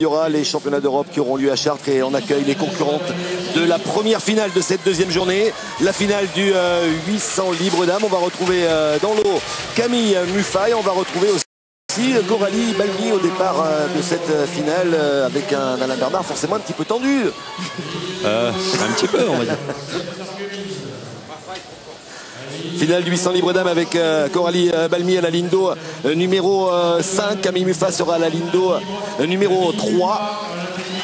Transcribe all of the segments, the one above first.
Il y aura les championnats d'Europe qui auront lieu à Chartres et on accueille les concurrentes de la première finale de cette deuxième journée. La finale du 800 libre dames. On va retrouver dans l'eau Camille Muffat. On va retrouver aussi Coralie Balmy au départ de cette finale avec un Alain Bernard forcément un petit peu tendu. Un petit peu, on va dire. Finale du 800 libre dames avec Coralie Balmy à la ligne d'eau numéro 5. Camille Muffat sera à la ligne d'eau numéro 3.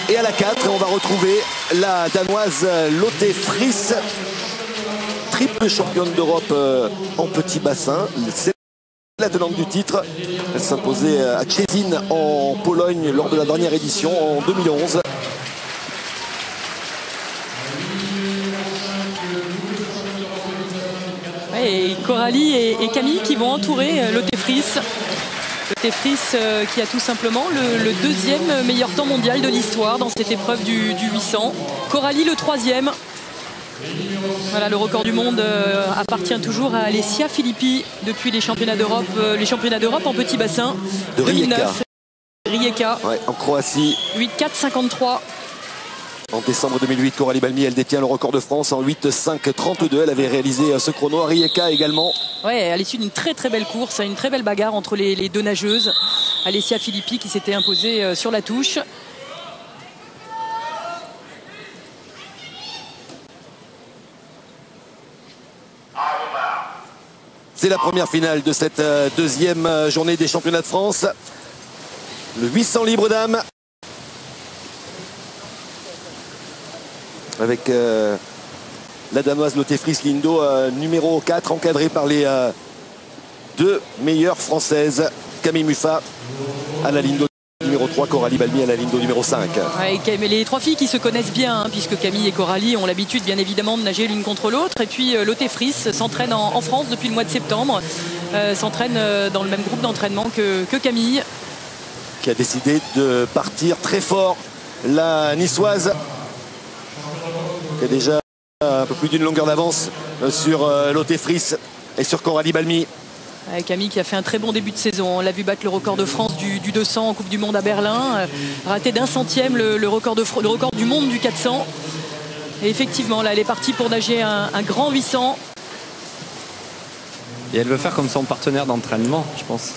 Et à la 4, on va retrouver la Danoise Lotte Friis, triple championne d'Europe en petit bassin. C'est la tenante du titre. Elle s'imposait à Szczecin en Pologne lors de la dernière édition en 2011. Et Coralie et Camille qui vont entourer Lotte Friis. Lotte Friis qui a tout simplement le deuxième meilleur temps mondial de l'histoire dans cette épreuve du 800. Coralie le troisième. Voilà, le record du monde appartient toujours à Alessia Filippi depuis les championnats d'Europe en petit bassin. De Rijeka. Rijeka. Ouais, en Croatie. 8-4-53. En décembre 2008, Coralie Balmy, elle détient le record de France en 8-5-32. Elle avait réalisé ce chrono à Rijeka également. Ouais, à l'issue d'une très belle course, une très belle bagarre entre les deux nageuses. Alessia Filippi qui s'était imposée sur la touche. C'est la première finale de cette deuxième journée des championnats de France. Le 800 libre dames. Avec la Danoise Lotte Friis ligne d'eau numéro 4, encadrée par les deux meilleures françaises. Camille Muffat à la ligne d'eau numéro 3, Coralie Balmy à la ligne d'eau numéro 5. Ouais, les trois filles qui se connaissent bien, puisque Camille et Coralie ont l'habitude bien évidemment de nager l'une contre l'autre. Et puis Lotte Friis s'entraîne en France depuis le mois de septembre, s'entraîne dans le même groupe d'entraînement que Camille. Qui a décidé de partir très fort, la niçoise. Qui a déjà un peu plus d'une longueur d'avance sur Lotte Friis et sur Coralie Balmy. Camille qui a fait un très bon début de saison. On l'a vu battre le record de France du 200 en Coupe du Monde à Berlin. Raté d'un centième le record du monde du 400. Et effectivement, là, elle est partie pour nager un grand 800. Et elle veut faire comme son partenaire d'entraînement, je pense.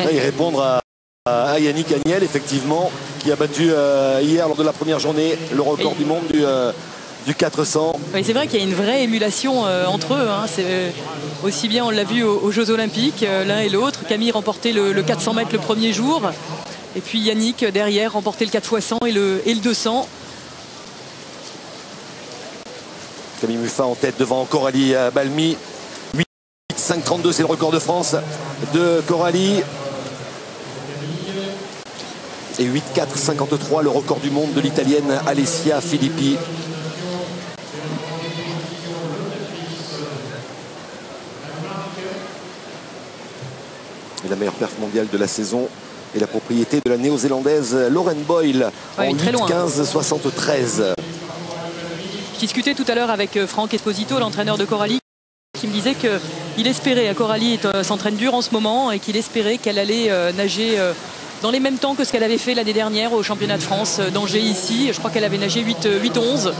Et répondre à Yannick Agnel, effectivement, qui a battu hier lors de la première journée le record du monde du 400. Oui, c'est vrai qu'il y a une vraie émulation entre eux. C'est aussi bien, on l'a vu aux Jeux Olympiques, l'un et l'autre. Camille remportait le 400 mètres le premier jour. Et puis Yannick, derrière, remportait le 4x100 et le 200. Camille Muffat en tête devant Coralie Balmy. 8-5-32, c'est le record de France de Coralie. Et 8-4-53, le record du monde de l'italienne Alessia Filippi. Et la meilleure perf mondiale de la saison est la propriété de la néo-zélandaise Lauren Boyle en 8-15-73. Je discutais tout à l'heure avec Franck Esposito, l'entraîneur de Coralie, qui me disait qu'il espérait, Coralie s'entraîne dur en ce moment, et qu'il espérait qu'elle allait nager dans les mêmes temps que ce qu'elle avait fait l'année dernière au championnat de France d'Angers ici. Je crois qu'elle avait nagé 8-11.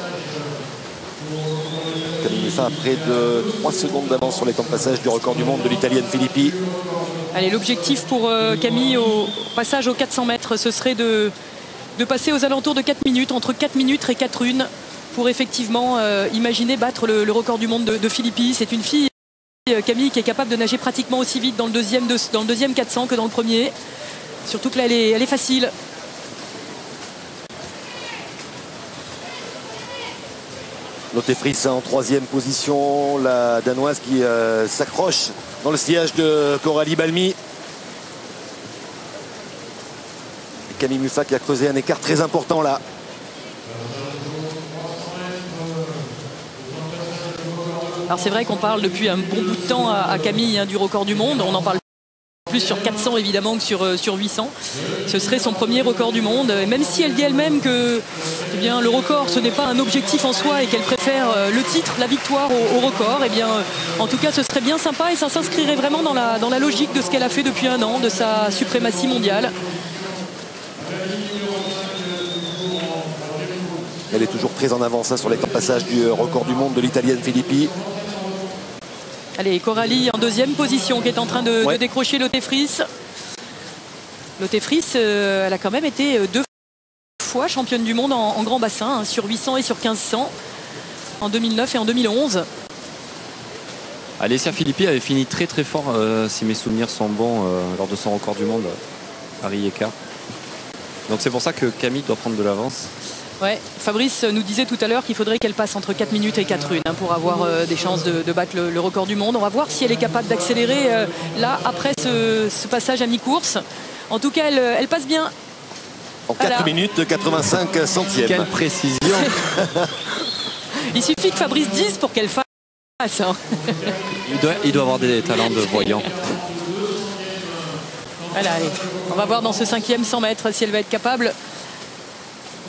Camille Muffat a près de 3 secondes d'avance sur les temps de passage du record du monde de l'italienne Filippi. Allez, l'objectif pour Camille au passage aux 400 mètres, ce serait de passer aux alentours de 4 minutes, entre 4 minutes et 4-1, pour effectivement imaginer battre le record du monde de Filippi. C'est une fille, Camille, qui est capable de nager pratiquement aussi vite dans le deuxième 400 que dans le premier. Surtout que là, elle est facile. Lotte Friis en 3e position, la Danoise qui s'accroche dans le sillage de Coralie Balmy. Et Camille Muffat qui a creusé un écart très important là. Alors c'est vrai qu'on parle depuis un bon bout de temps à Camille du record du monde. On en parle plus sur 400 évidemment que sur 800. Ce serait son premier record du monde. Et même si elle dit elle-même que le record ce n'est pas un objectif en soi et qu'elle préfère le titre, la victoire au record, en tout cas ce serait bien sympa et ça s'inscrirait vraiment dans la logique de ce qu'elle a fait depuis un an, de sa suprématie mondiale. Elle est toujours très en avance hein, sur les temps de passage du record du monde de l'Italienne Filippi. Allez, Coralie en deuxième position qui est en train de décrocher Lotte Friis. Lotte Friis, elle a quand même été 2 fois championne du monde en grand bassin, hein, sur 800 et sur 1500, en 2009 et en 2011. Alessia Filippi avait fini très très fort, si mes souvenirs sont bons, lors de son record du monde à Rijeka. Donc c'est pour ça que Camille doit prendre de l'avance. Ouais, Fabrice nous disait tout à l'heure qu'il faudrait qu'elle passe entre 4 minutes et 4 1 hein, pour avoir des chances de battre le record du monde. On va voir si elle est capable d'accélérer là après ce passage à mi-course. En tout cas, elle passe bien. En 4 minutes 85 centièmes. Quelle précision. Il suffit que Fabrice dise pour qu'elle fasse. Hein. Il doit avoir des talents de voyant. Voilà, allez. On va voir dans ce 5e 100 mètres si elle va être capable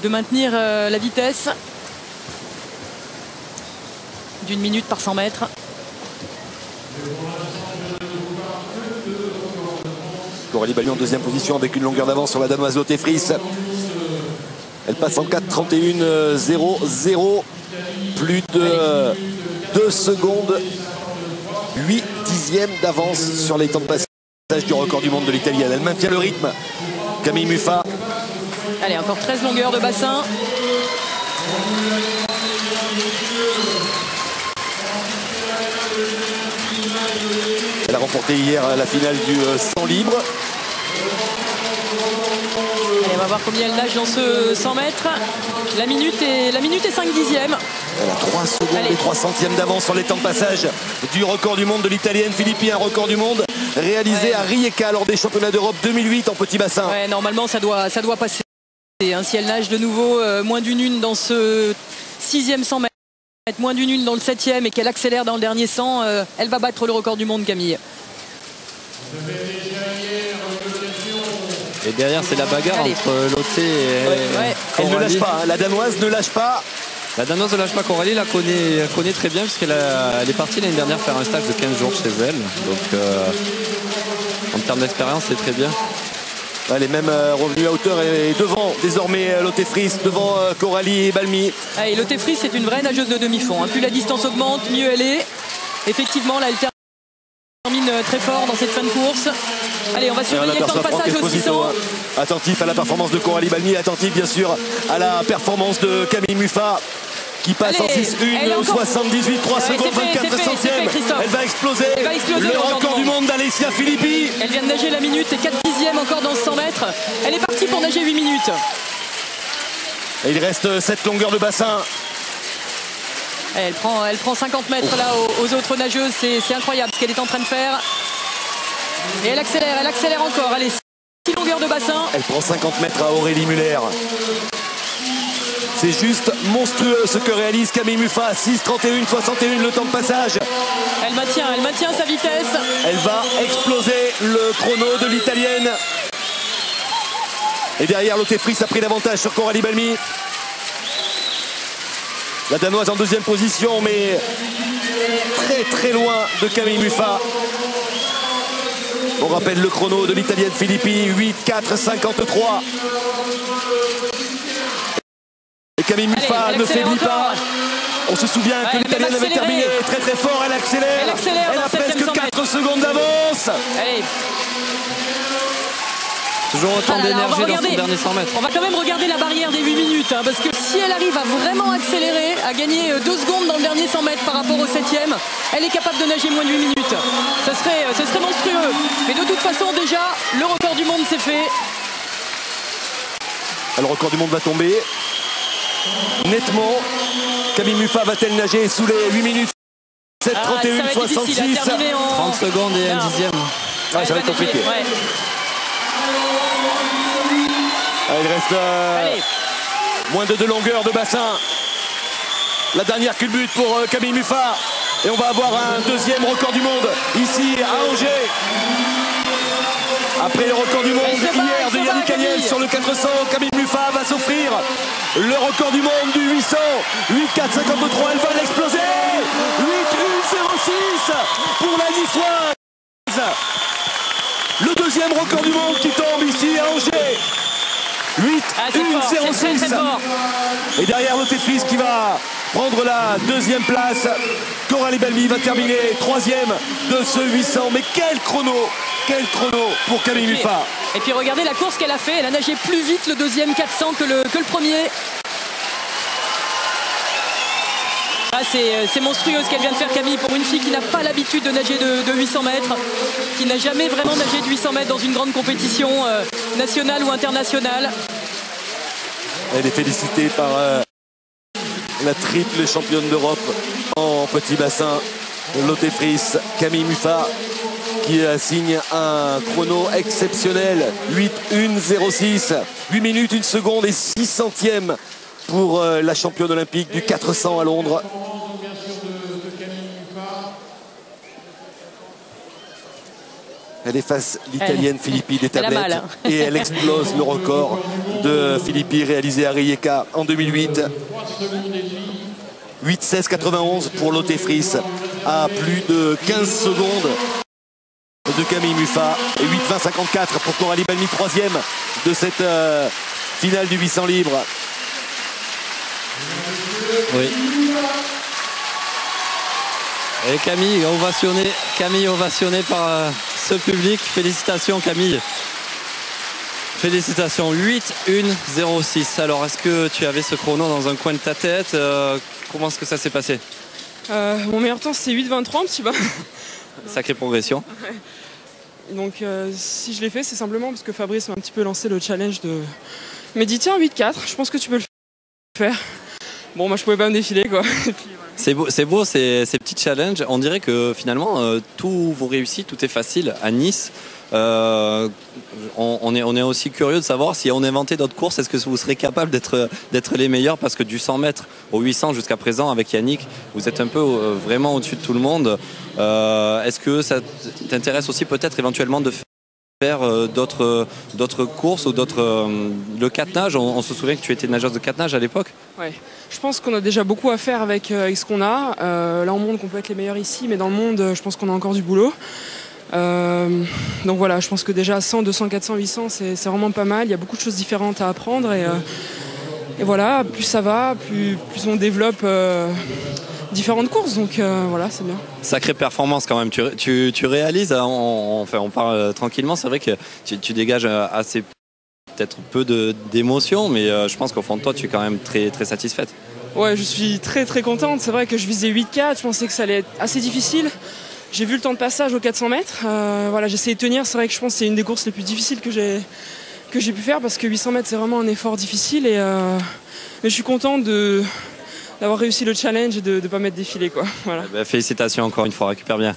de maintenir la vitesse d'1 minute par 100 mètres. Coralie Balmy en deuxième position avec une longueur d'avance sur la danoise Lotte Friis. Elle passe en 4:31.00. Plus de 2 secondes. 8 dixièmes d'avance sur les temps de passage du record du monde de l'Italienne. Elle maintient le rythme. Camille Muffat. Allez, encore 13 longueurs de bassin. Elle a remporté hier la finale du 100 libre. Allez, on va voir combien elle nage dans ce 100 mètres. La minute est 5 dixièmes. Elle a 3 secondes et 3 centièmes d'avance sur les temps de passage du record du monde de l'Italienne Filippi. Un record du monde réalisé à Rijeka lors des championnats d'Europe 2008 en petit bassin. Ouais, normalement, ça doit passer. Si elle nage de nouveau moins d'une une dans ce 6e 100 mètres, moins d'une une dans le 7e et qu'elle accélère dans le dernier 100, elle va battre le record du monde, Camille. Et derrière, c'est la bagarre entre Lotte et Elle ne lâche pas, hein. La danoise ne lâche pas. La danoise ne lâche pas. Coralie la connaît très bien puisqu'elle est partie l'année dernière faire un stage de 15 jours chez elle. Donc en termes d'expérience, c'est très bien. Elle est même revenue à hauteur et devant désormais Lotte Friis, devant Coralie Balmy. Et Lotte Friis, c'est une vraie nageuse de demi-fond. Hein. Plus la distance augmente, mieux elle est. Effectivement, là, elle termine très fort dans cette fin de course. Allez, on va surveiller le temps de passage au 600. Attentif à la performance de Coralie Balmy, attentif bien sûr à la performance de Camille Muffat qui passe en 6-1, 78, 3 secondes, 24 centièmes. Elle va exploser le record du monde d'Alessia Filippi. Elle vient de nager la minute et 4 dixièmes encore dans ce 100 mètres. Elle est partie pour nager 8 minutes. Et il reste 7 longueurs de bassin. Elle prend 50 mètres là aux autres nageuses. C'est incroyable ce qu'elle est en train de faire. Et elle accélère encore. Allez, 6 longueurs de bassin. Elle prend 50 mètres à Aurélie Muller. C'est juste monstrueux ce que réalise Camille Muffat. 6:31.61 le temps de passage. Elle maintient sa vitesse. Elle va exploser le chrono de l'Italienne. Et derrière, Lotte Friis a pris l'avantage sur Coralie Balmy. La danoise en deuxième position, mais très très loin de Camille Muffat. On rappelle le chrono de l'Italienne Filippi, 8:4.53. Et Camille Muffat ne faiblit pas. On se souvient que l'Italienne avait terminé très très fort. Elle accélère. Elle a presque 4 secondes d'avance. Allez. Toujours autant d'énergie dans son dernier 100 mètres. On va quand même regarder la barrière des 8 minutes. Hein, parce que si elle arrive à vraiment accélérer, à gagner 2 secondes dans le dernier 100 mètres par rapport au 7e, elle est capable de nager moins de 8 minutes. Ce serait monstrueux. Mais de toute façon, déjà, le record du monde s'est fait. Le record du monde va tomber. Nettement. Camille Muffat va-t-elle nager sous les 8 minutes? 7:31.66. 30 secondes et 1 dixième. Ça va être compliqué. Ouais. Il reste moins de 2 longueurs de bassin. La dernière culbute pour Camille Muffat. Et on va avoir un deuxième record du monde ici à Angers. Après le record du monde hier de Yannick Agnel sur le 400, Camille Muffat va s'offrir le record du monde du 800. 8:4.53, elle va l'exploser. 8:1.06 pour la niçoise. Le deuxième record du monde qui tombe ici à Angers. 8, c'est 1, fort, 0, c'est très 6. fort. Et derrière Lotte-Friese qui va prendre la deuxième place. Coralie Balmy va terminer troisième de ce 800. Mais quel chrono pour Camille Muffat. Et puis regardez la course qu'elle a fait. Elle a nagé plus vite le deuxième 400 que le premier. Ah, c'est monstrueux ce qu'elle vient de faire, Camille, pour une fille qui n'a pas l'habitude de nager de 800 mètres, qui n'a jamais vraiment nagé de 800 mètres dans une grande compétition nationale ou internationale. Elle est félicitée par la triple championne d'Europe en petit bassin, Lotte-Friese, Camille Muffat, qui signe un chrono exceptionnel. 8-1-0-6, 8 minutes, 1 seconde et 6 centièmes pour la championne olympique du 400 à Londres. Elle efface l'italienne Filippi des tablettes et elle explose le record de Filippi réalisé à Rijeka en 2008. 8-16-91 pour Lotte-Friese à plus de 15 secondes de Camille Muffat et 8-20-54 pour Coralie Balmy, troisième de cette finale du 800 libre. Oui. Et Camille ovationnée par ce public. Félicitations Camille. Félicitations. 8-1-0-6. Alors est-ce que tu avais ce chrono dans un coin de ta tête? Comment est-ce que ça s'est passé? Mon meilleur temps c'est 8-23 un petit peu. Sacrée progression. Ouais. Donc si je l'ai fait, c'est simplement parce que Fabrice m'a un petit peu lancé le challenge de... Il m'a dit tiens 8-4, je pense que tu peux le faire. Bon, moi je pouvais pas me défiler quoi. C'est beau ces petits challenges. On dirait que finalement tout vous réussit, tout est facile à Nice. On est aussi curieux de savoir si on inventait d'autres courses, est-ce que vous serez capable d'être les meilleurs, parce que du 100 mètres au 800 jusqu'à présent avec Yannick, vous êtes un peu vraiment au-dessus de tout le monde. Est-ce que ça t'intéresse aussi peut-être éventuellement de faire d'autres courses ou d'autres le 4 nage, on se souvient que tu étais nageuse de 4 nage à l'époque. Ouais, je pense qu'on a déjà beaucoup à faire avec ce qu'on a. Là on montre qu'on peut être les meilleurs ici, mais dans le monde je pense qu'on a encore du boulot. Donc voilà, je pense que déjà 100, 200, 400, 800 c'est vraiment pas mal. Il y a beaucoup de choses différentes à apprendre et voilà, plus ça va, plus on développe différentes courses, donc voilà, c'est bien. Sacrée performance quand même, tu réalises, on parle tranquillement, c'est vrai que tu dégages assez peut-être peu d'émotions, mais je pense qu'au fond de toi tu es quand même très, très satisfaite. Ouais, je suis très très contente, c'est vrai que je visais 8-4, je pensais que ça allait être assez difficile. J'ai vu le temps de passage aux 400 mètres, voilà, j'ai essayé de tenir, c'est vrai que je pense que c'est une des courses les plus difficiles que j'ai pu faire, parce que 800 mètres c'est vraiment un effort difficile, mais je suis contente d'avoir réussi le challenge et de ne pas m'être défilé quoi. Voilà. Félicitations encore une fois, récupère bien.